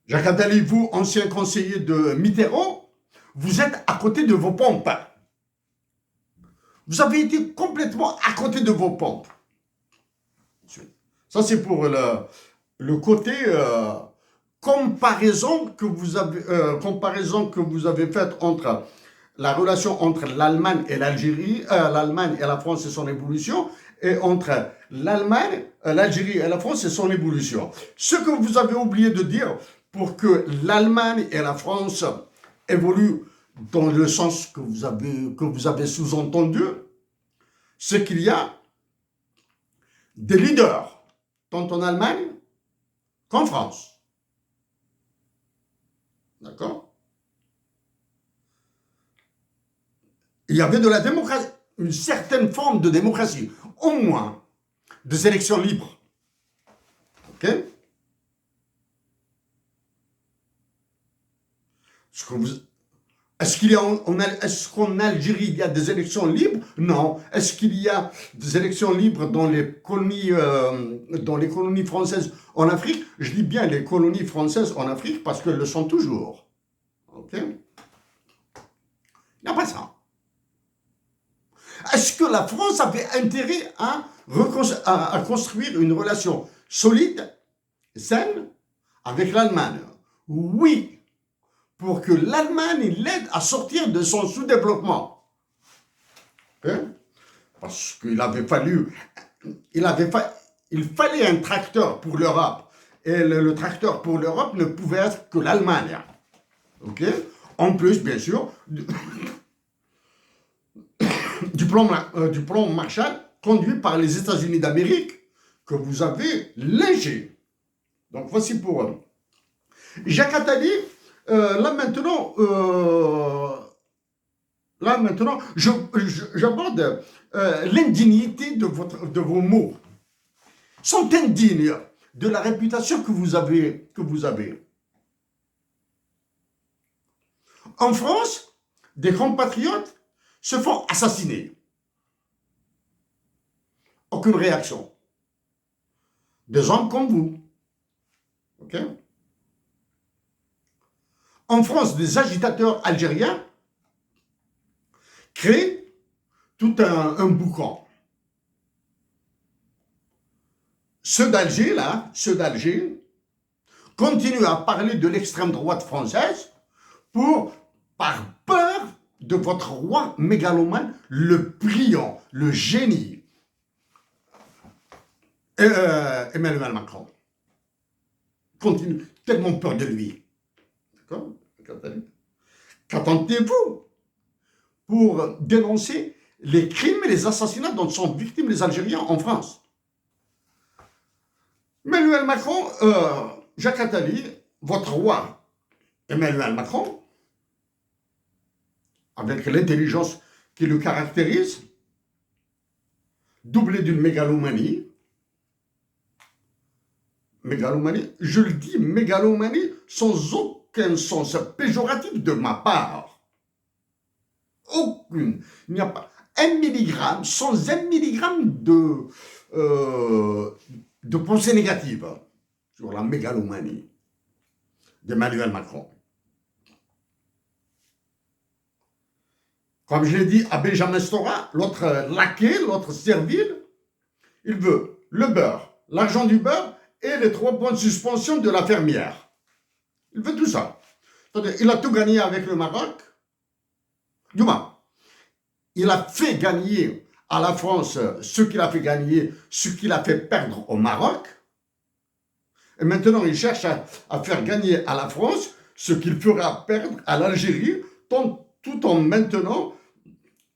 Jacques Attali, vous, ancien conseiller de Mitterrand, vous êtes à côté de vos pompes. Vous avez été complètement à côté de vos pompes. Ça, c'est pour le côté comparaison que vous avez faite entre la relation entre l'Allemagne et l'Algérie, l'Allemagne et la France et son évolution, et entre l'Allemagne, l'Algérie et la France et son évolution. Ce que vous avez oublié de dire pour que l'Allemagne et la France évoluent dans le sens que vous avez sous-entendu, c'est qu'il y a des leaders, tant en Allemagne qu'en France. D'accord? Il y avait de la démocratie, une certaine forme de démocratie, au moins des élections libres. Ok? Est-ce qu'en Algérie, il y a des élections libres? Non. Est-ce qu'il y a des élections libres dans les colonies françaises en Afrique? Je dis bien les colonies françaises en Afrique parce qu'elles le sont toujours. Ok? Il n'y a pas ça. Est-ce que la France avait intérêt à construire une relation solide, saine, avec l'Allemagne? Oui. Pour que l'Allemagne l'aide à sortir de son sous-développement. Hein? Parce qu'il fallait un tracteur pour l'Europe. Et le tracteur pour l'Europe ne pouvait être que l'Allemagne. Ok? En plus, bien sûr, du plan Marshall conduit par les États-Unis d'Amérique que vous avez lynché. Donc voici pour eux. Jacques Attali, là maintenant, j'aborde l'indignité de vos mots. Sont indignes de la réputation que vous avez. En France, des compatriotes se font assassiner. Aucune réaction. Des hommes comme vous. Ok? En France, des agitateurs algériens créent tout un boucan. Ceux d'Alger, continuent à parler de l'extrême droite française par peur de votre roi mégalomane, le brillant, le génie, Emmanuel Macron. Continue tellement peur de lui. D'accord? Qu'attendez-vous pour dénoncer les crimes et les assassinats dont sont victimes les Algériens en France? Emmanuel Macron, Jacques Attali, votre roi Emmanuel Macron, avec l'intelligence qui le caractérise, doublé d'une mégalomanie, je le dis, mégalomanie sans aucun sens péjoratif de ma part. Aucune. Il n'y a pas un milligramme, sans un milligramme de pensée négative sur la mégalomanie d'Emmanuel Macron. Comme je l'ai dit à Benjamin Stora, l'autre laquais, l'autre servile, il veut le beurre, l'argent du beurre et les 3 points de suspension de la fermière. Il veut tout ça. C'est-à-dire, il a tout gagné avec le Maroc. Du moins, il a fait gagner à la France ce qu'il a fait gagner, ce qu'il a fait perdre au Maroc. Et maintenant, il cherche à faire gagner à la France ce qu'il fera perdre à l'Algérie, tout en maintenant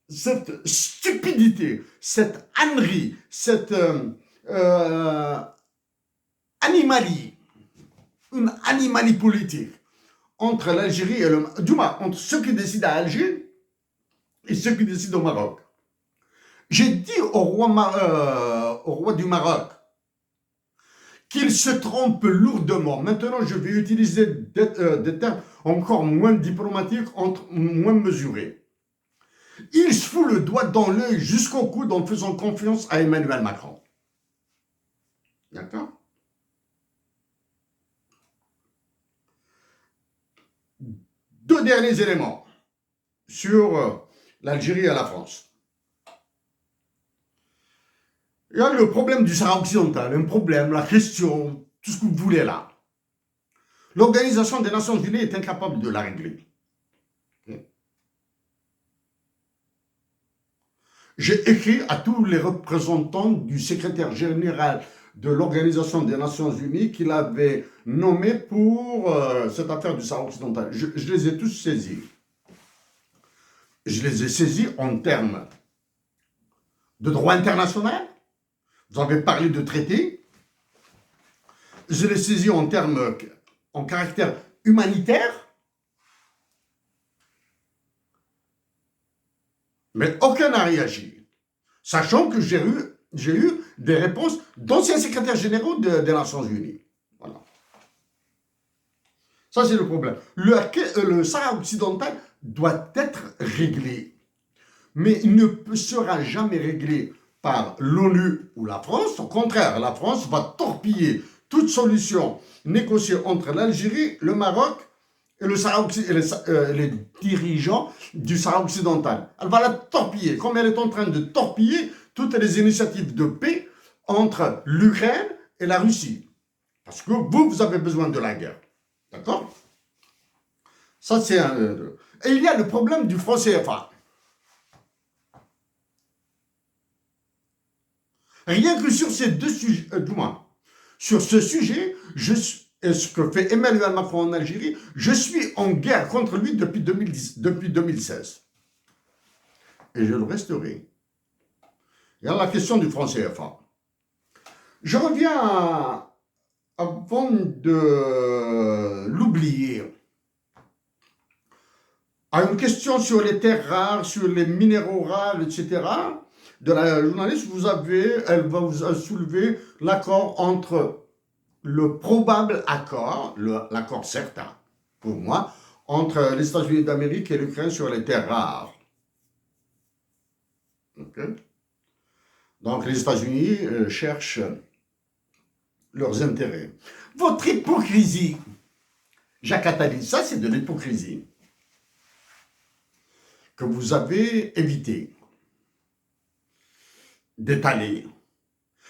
cette stupidité, cette ânerie, cette animalie, une animalie politique entre l'Algérie et entre ceux qui décident à Alger et ceux qui décident au Maroc. J'ai dit au roi du Maroc qu'il se trompe lourdement. Maintenant, je vais utiliser des termes encore moins diplomatiques, moins mesurés. Il se fout le doigt dans l'œil jusqu'au coude en faisant confiance à Emmanuel Macron. D'accord? deux derniers éléments sur l'Algérie et la France. Il y a le problème du Sahara occidental, un problème, la question, tout ce que vous voulez là. L'Organisation des Nations Unies est incapable de la régler. J'ai écrit à tous les représentants du secrétaire général de l'Organisation des Nations Unies qu'il avait nommé pour cette affaire du Sahara occidental. Je les ai tous saisis. Je les ai saisis en termes de droit international. Vous avez parlé de traité. Je les saisis en termes, en caractère humanitaire. Mais aucun n'a réagi. Sachant que j'ai eu des réponses d'anciens secrétaires généraux des Nations Unies. Voilà. Ça, c'est le problème. Le Sahara occidental doit être réglé. Mais il ne sera jamais réglé par l'ONU ou la France. Au contraire, la France va torpiller toute solution négociée entre l'Algérie, le Maroc et les dirigeants du Sahara occidental. Elle va la torpiller, comme elle est en train de torpiller toutes les initiatives de paix entre l'Ukraine et la Russie. Parce que vous avez besoin de la guerre. D'accord? Ça, c'est un... Et il y a le problème du franc CFA. Rien que sur ces deux sujets, du moins, sur ce sujet, ce que fait Emmanuel Macron en Algérie, je suis en guerre contre lui depuis 2016. Et je le resterai. Il y a la question du franc CFA. Je reviens avant de l'oublier, à une question sur les terres rares, sur les minéraux rares, etc., de la journaliste, elle va vous soulever l'accord entre le probable accord, l'accord certain, pour moi, entre les États-Unis d'Amérique et l'Ukraine sur les terres rares. Okay. Donc les États-Unis cherchent leurs intérêts. Votre hypocrisie, Jacques Attali, ça c'est de l'hypocrisie que vous avez évité d'étaler.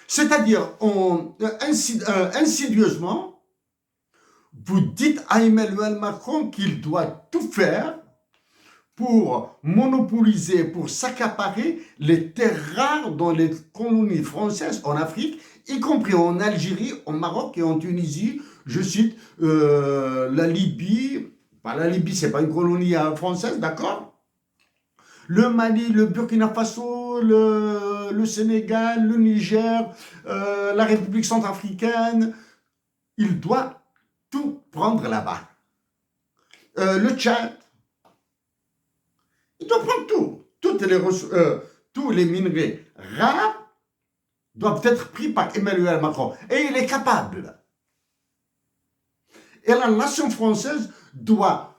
C'est-à-dire, insidieusement, vous dites à Emmanuel Macron qu'il doit tout faire pour monopoliser, pour s'accaparer les terres rares dans les colonies françaises en Afrique, y compris en Algérie, au Maroc et en Tunisie. Je cite la Libye, la Libye, c'est pas une colonie française, d'accord? Le Mali, le Burkina Faso, le Sénégal, le Niger, la République centrafricaine, il doit tout prendre là-bas. Le Tchad, il doit prendre tout. Tous les minerais rares doivent être pris par Emmanuel Macron. Et il est capable. Et la nation française doit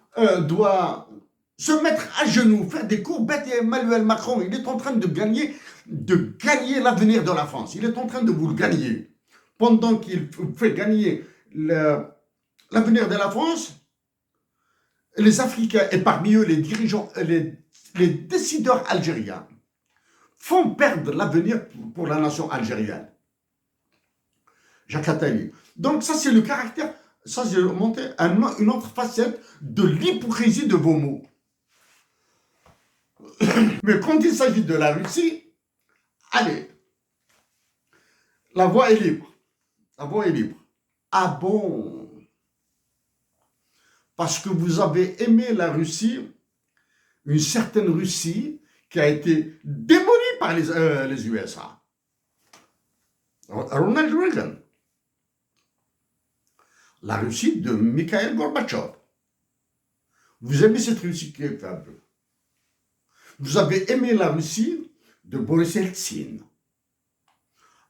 se mettre à genoux, faire des courbettes, et Emmanuel Macron, il est en train de gagner l'avenir de la France. Il est en train de vous le gagner. Pendant qu'il fait gagner l'avenir de la France, les Africains, et parmi eux les dirigeants, les décideurs algériens, font perdre l'avenir pour la nation algérienne. Jacques Attali. Donc ça c'est le caractère, ça j'ai montré une autre facette de l'hypocrisie de vos mots. Mais quand il s'agit de la Russie, allez, la voie est libre. La voie est libre. Ah bon? Parce que vous avez aimé la Russie, une certaine Russie qui a été démolie par les USA. Ronald Reagan. La Russie de Mikhail Gorbatchev. Vous aimez cette Russie qui est faible. Vous avez aimé la Russie de Boris Eltsine.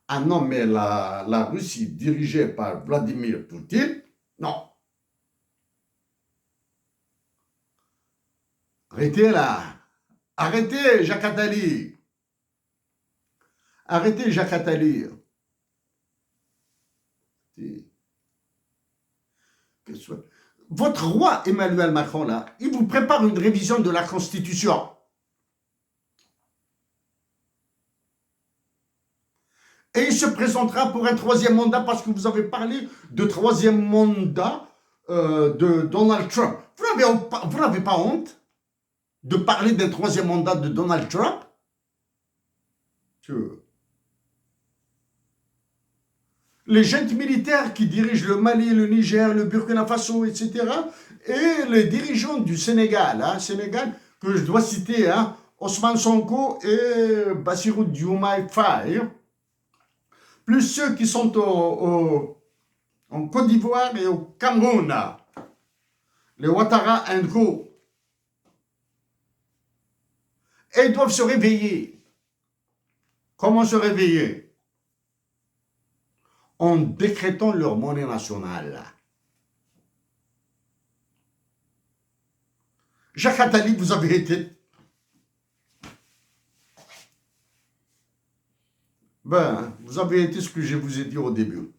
Ah non, mais la Russie dirigée par Vladimir Poutine, non. Arrêtez là. Arrêtez, Jacques Attali. Arrêtez, Jacques Attali. votre roi Emmanuel Macron, là, il vous prépare une révision de la Constitution. Et il se présentera pour un troisième mandat parce que vous avez parlé de troisième mandat de Donald Trump. Vous n'avez pas honte de parler d'un troisième mandat de Donald Trump? Les juntes militaires qui dirigent le Mali, le Niger, le Burkina Faso, etc. Et les dirigeants du Sénégal, Sénégal que je dois citer, Ousmane Sonko et Bassirou Diomaye Faye, plus ceux qui sont en Côte d'Ivoire et au Cameroun, les Ouattara Co. Et ils doivent se réveiller. Comment se réveiller? En décrétant leur monnaie nationale. Jacques Attali, vous avez été... vous avez été ce que je vous ai dit au début.